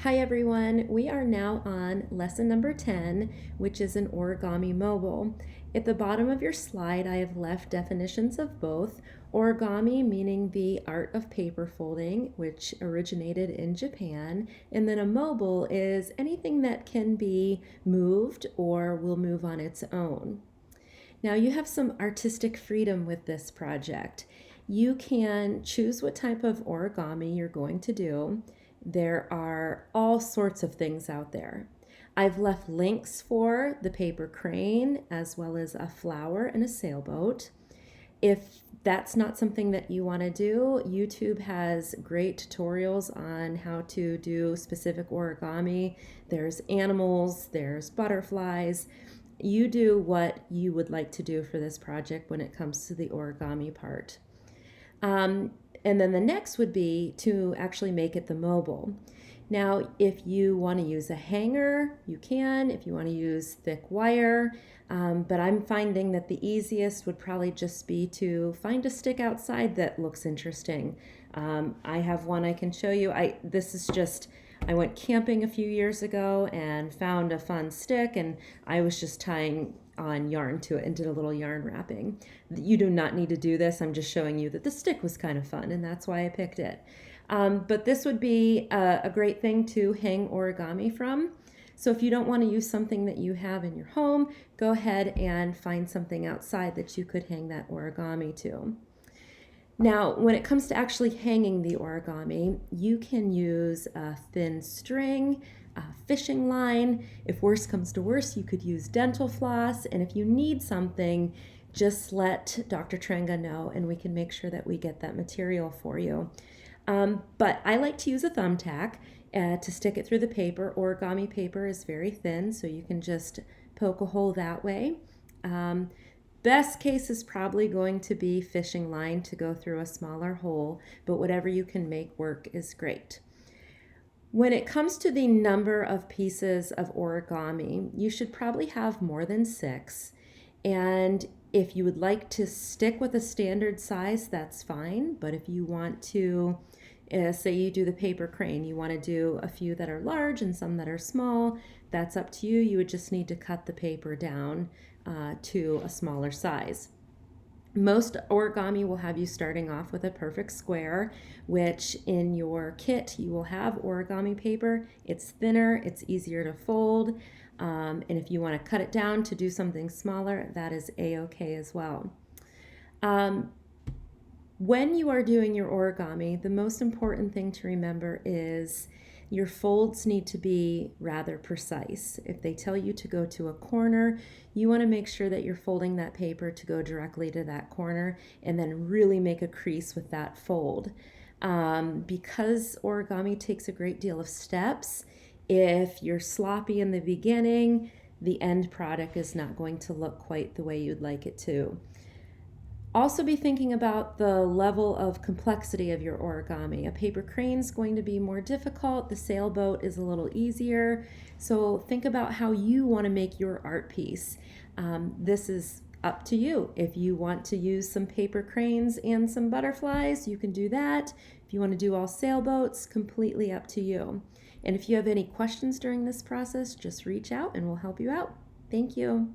Hi everyone, we are now on lesson number 10, which is an Origami Mobile. At the bottom of your slide, I have left definitions of both. Origami meaning the art of paper folding, which originated in Japan, and then a mobile is anything that can be moved or will move on its own. Now you have some artistic freedom with this project. You can choose what type of origami you're going to do. There are all sorts of things out there. I've left links for the paper crane as well as a flower and a sailboat. If that's not something that you want to do, YouTube has great tutorials on how to do specific origami. There's animals, there's butterflies. You do what you would like to do for this project when it comes to the origami part. And then the next would be to actually make it the mobile. Now, if you want to use a hanger, you can. If you want to use thick wire, but I'm finding that the easiest would probably just be to find a stick outside that looks interesting. I have one I can show you. I went camping a few years ago and found a fun stick, and I was just tying on yarn to it and did a little yarn wrapping. You do not need to do this. I'm just showing you that the stick was kind of fun, and that's why I picked it. But this would be a great thing to hang origami from. So if you don't want to use something that you have in your home, go ahead and find something outside that you could hang that origami to. Now, when it comes to actually hanging the origami, you can use a thin string, a fishing line. If worse comes to worse, you could use dental floss. And if you need something, just let Dr. Trenga know and we can make sure that we get that material for you. But I like to use a thumbtack to stick it through the paper. Origami paper is very thin, so you can just poke a hole that way. Best case is probably going to be fishing line to go through a smaller hole, but whatever you can make work is great. When it comes to the number of pieces of origami, you should probably have more than 6. And if you would like to stick with a standard size, that's fine. But if you want to, say you do the paper crane, you want to do a few that are large and some that are small, that's up to you. You would just need to cut the paper down to a smaller size. Most origami will have you starting off with a perfect square, which in your kit you will have origami paper. It's thinner, it's easier to fold, and if you want to cut it down to do something smaller, that is a-okay as well. When you are doing your origami, the most important thing to remember is your folds need to be rather precise. If they tell you to go to a corner, you want to make sure that you're folding that paper to go directly to that corner and then really make a crease with that fold. Because origami takes a great deal of steps, if you're sloppy in the beginning, the end product is not going to look quite the way you'd like it to. Also be thinking about the level of complexity of your origami. A paper crane is going to be more difficult. The sailboat is a little easier. So think about how you want to make your art piece. This is up to you. If you want to use some paper cranes and some butterflies, you can do that. If you want to do all sailboats, completely up to you. And if you have any questions during this process, just reach out and we'll help you out. Thank you.